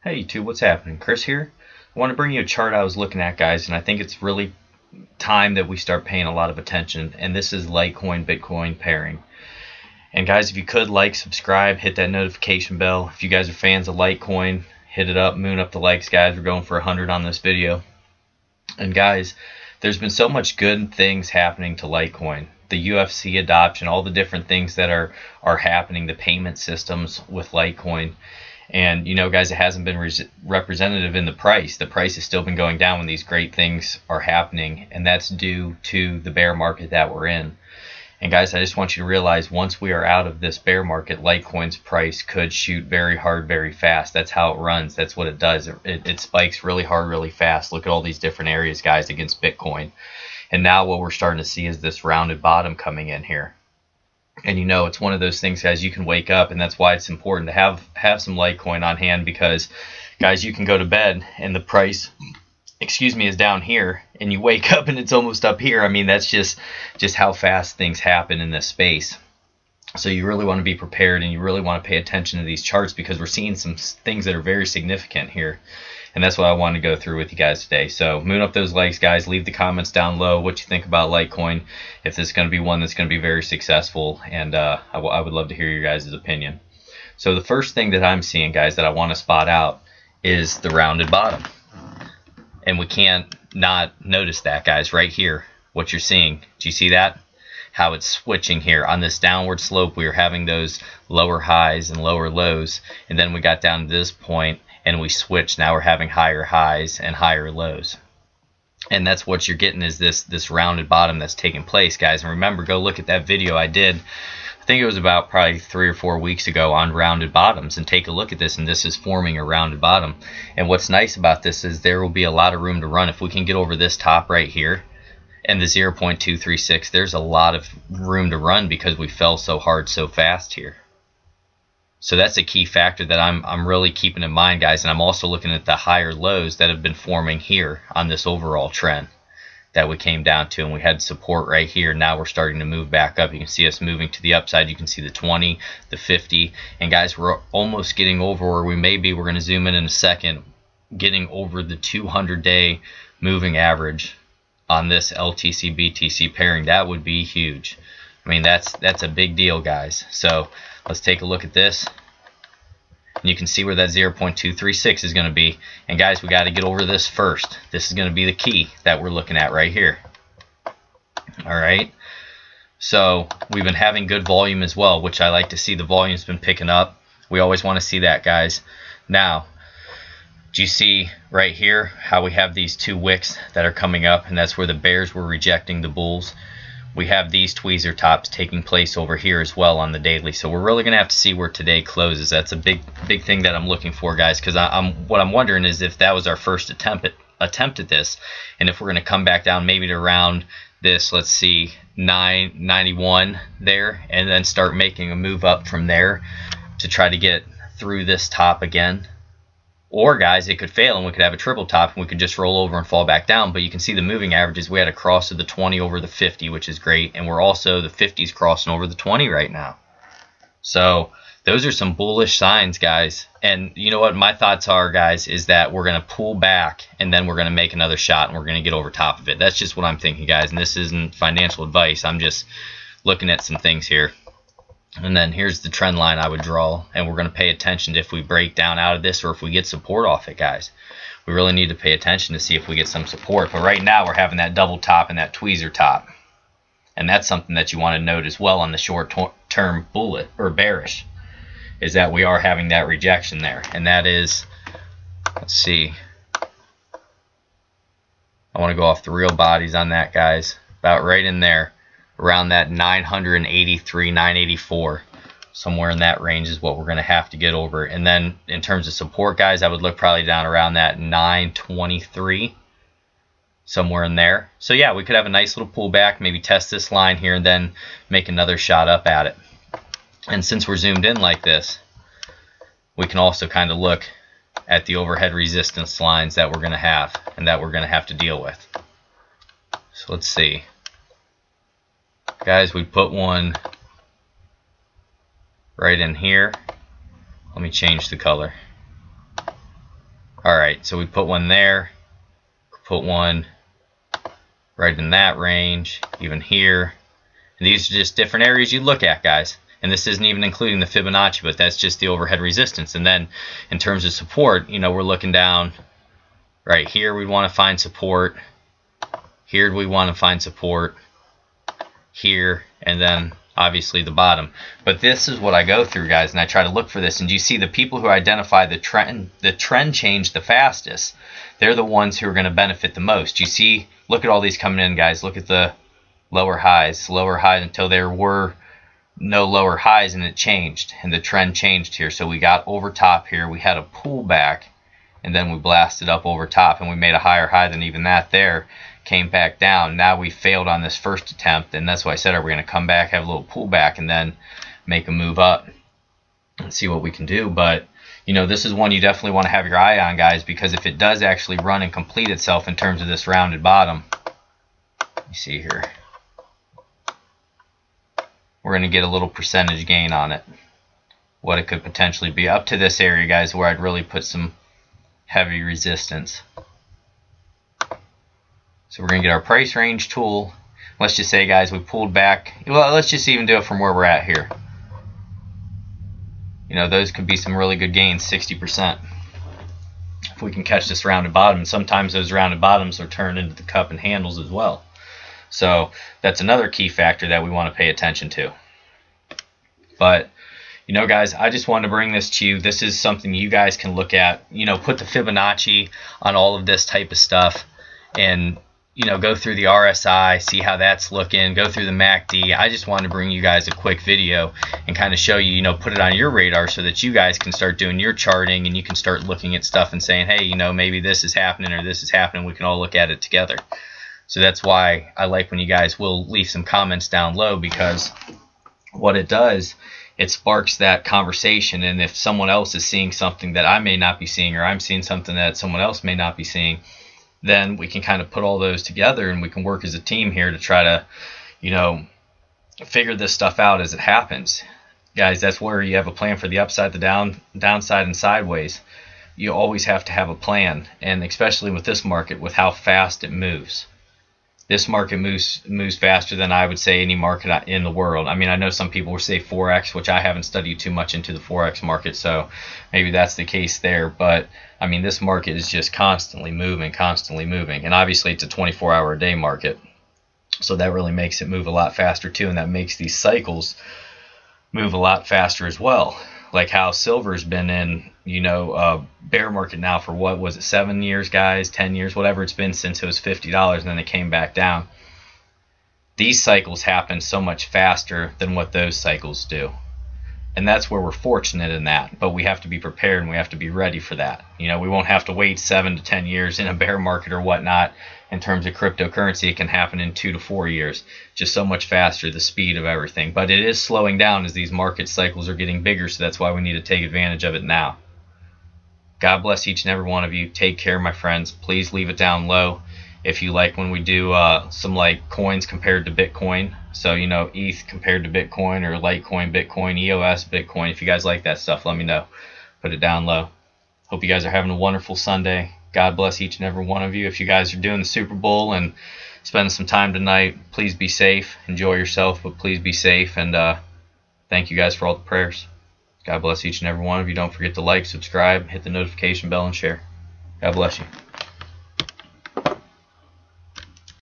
Hey YouTube, what's happening? Chris here. I want to bring you a chart I was looking at, guys, and I think it's really time that we start paying a lot of attention, and this is Litecoin Bitcoin pairing. And guys, if you could like, subscribe, hit that notification bell. If you guys are fans of Litecoin, hit it up, moon up the likes, guys. We're going for 100 on this video. And guys, there's been so much good things happening to Litecoin. The UFC adoption, all the different things that are happening, the payment systems with Litecoin. And you know, guys, it hasn't been representative in the price. The price has still been going down when these great things are happening, and that's due to the bear market that we're in. And guys, I just want you to realize once we are out of this bear market, Litecoin's price could shoot very hard, very fast. That's how it runs. That's what it does. It spikes really hard, really fast. Look at all these different areas, guys, against Bitcoin. And now what we're starting to see is this rounded bottom coming in here. And you know, it's one of those things, guys, you can wake up, and that's why it's important to have some Litecoin on hand, because guys, you can go to bed and the price, is down here, and you wake up and it's almost up here. I mean, that's just how fast things happen in this space. So you really want to be prepared, and you really want to pay attention to these charts, because we're seeing some things that are very significant here. And that's what I want to go through with you guys today. So moon up those likes, guys. Leave the comments down low what you think about Litecoin, if this is going to be one that's going to be very successful. And I would love to hear your guys' opinion. So the first thing that I'm seeing, guys, that I want to spot out is the rounded bottom. And we can't not notice that, guys, right here. What you're seeing. Do you see that? How it's switching here on this downward slope. We were having those lower highs and lower lows, and then we got down to this point and we switched. Now we're having higher highs and higher lows, and that's what you're getting, is this rounded bottom that's taking place, guys. And remember, go look at that video I did, I think it was about probably 3 or 4 weeks ago, on rounded bottoms, and take a look at this, and this is forming a rounded bottom. And what's nice about this is there will be a lot of room to run. If we can get over this top right here and the 0.236, there's a lot of room to run, because we fell so hard so fast here. So that's a key factor that I'm really keeping in mind, guys. And I'm also looking at the higher lows that have been forming here on this overall trend that we came down to, and we had support right here. Now we're starting to move back up. You can see us moving to the upside. You can see the 20, the 50, and guys, we're almost getting over where we may be. We're going to zoom in a second, getting over the 200-day moving average on this LTC BTC pairing. That would be huge. I mean, that's a big deal, guys. So let's take a look at this. You can see where that 0.236 is going to be. And guys, we got to get over this first. This is going to be the key that we're looking at right here. All right. So we've been having good volume as well, which I like to see. The volume's been picking up. We always want to see that, guys. Now, do you see right here how we have these two wicks that are coming up, and that's where the bears were rejecting the bulls? We have these tweezer tops taking place over here as well on the daily. So we're really going to have to see where today closes. That's a big thing that I'm looking for, guys, because what I'm wondering is if that was our first attempt at this, and if we're going to come back down maybe to around this, let's see, 991 there, and then start making a move up from there to try to get through this top again. Or, guys, it could fail and we could have a triple top and we could just roll over and fall back down. But you can see the moving averages. We had a cross of the 20 over the 50, which is great. And we're also, the 50's crossing over the 20 right now. So those are some bullish signs, guys. And you know what my thoughts are, guys, is that we're going to pull back and then we're going to make another shot and we're going to get over top of it. That's just what I'm thinking, guys. And this isn't financial advice. I'm just looking at some things here. And then here's the trend line I would draw, and we're going to pay attention to if we break down out of this or if we get support off it, guys. We really need to pay attention to see if we get some support. But right now we're having that double top and that tweezer top, and that's something that you want to note as well on the short-term bullet or bearish, is that we are having that rejection there. And that is, let's see, I want to go off the real bodies on that, guys, about right in there. Around that 983, 984, somewhere in that range is what we're going to have to get over. And then in terms of support, guys, I would look probably down around that 923, somewhere in there. So yeah, we could have a nice little pullback, maybe test this line here and then make another shot up at it. And since we're zoomed in like this, we can also kind of look at the overhead resistance lines that we're going to have and that we're going to have to deal with. So let's see. Guys, we put one right in here. Let me change the color. right? So we put one there, put one right in that range, even here. And these are just different areas you look at, guys. And this isn't even including the Fibonacci, but that's just the overhead resistance. And then in terms of support, you know, we're looking down right here. We want to find support. Here we want to find support. Here, and then obviously the bottom. But this is what I go through, guys, and I try to look for this. And you see the people who identify the trend change the fastest, they're the ones who are going to benefit the most. You see, look at all these coming in, guys. Look at the lower highs until there were no lower highs, and it changed, and the trend changed here. So we got over top here, we had a pullback, and then we blasted up over top, and we made a higher high than even that there, came back down. Now we failed on this first attempt, and that's why I said, are we going to come back, have a little pullback, and then make a move up and see what we can do? But you know, this is one you definitely want to have your eye on, guys, because if it does actually run and complete itself in terms of this rounded bottom, you see here, we're going to get a little percentage gain on it. What it could potentially be up to this area, guys, where I'd really put some heavy resistance. So we're going to get our price range tool. Let's just say, guys, we pulled back. Well, let's just even do it from where we're at here. You know, those could be some really good gains, 60%. If we can catch this rounded bottom. And sometimes those rounded bottoms are turned into the cup and handles as well. So that's another key factor that we want to pay attention to. But, you know, guys, I just wanted to bring this to you. This is something you guys can look at. You know, put the Fibonacci on all of this type of stuff, and you know, go through the RSI, see how that's looking, go through the MACD. I just wanted to bring you guys a quick video and kind of show you, you know, put it on your radar so that you guys can start doing your charting, and you can start looking at stuff and saying, hey, you know, maybe this is happening or this is happening. We can all look at it together. So that's why I like when you guys will leave some comments down low, because what it does, it sparks that conversation. And if someone else is seeing something that I may not be seeing, or I'm seeing something that someone else may not be seeing, then we can kind of put all those together, and we can work as a team here to try to, you know, figure this stuff out as it happens. Guys, that's where you have a plan for the upside, the downside, and sideways. You always have to have a plan, and especially with this market, with how fast it moves. This market moves faster than I would say any market in the world. I mean, I know some people will say Forex, which I haven't studied too much into the Forex market, so maybe that's the case there. But I mean, this market is just constantly moving, and obviously it's a 24-hour-a-day market, so that really makes it move a lot faster too, and that makes these cycles move a lot faster as well. Like how silver's been in, you know, bear market now for, what was it, 7 years, guys, 10 years, whatever it's been since it was $50, and then it came back down. These cycles happen so much faster than what those cycles do. And that's where we're fortunate in that, but we have to be prepared, and we have to be ready for that. You know, we won't have to wait 7 to 10 years in a bear market or whatnot. In terms of cryptocurrency, it can happen in 2 to 4 years, just so much faster, the speed of everything. But it is slowing down as these market cycles are getting bigger, so that's why we need to take advantage of it now. God bless each and every one of you. Take care, my friends. Please leave it down low if you like when we do some like coins compared to Bitcoin. So, you know, ETH compared to Bitcoin, or Litecoin, Bitcoin, EOS, Bitcoin. If you guys like that stuff, let me know. Put it down low. Hope you guys are having a wonderful Sunday. God bless each and every one of you. If you guys are doing the Super Bowl and spending some time tonight, please be safe. Enjoy yourself, but please be safe. And thank you guys for all the prayers. God bless each and every one of you. Don't forget to like, subscribe, hit the notification bell, and share. God bless you.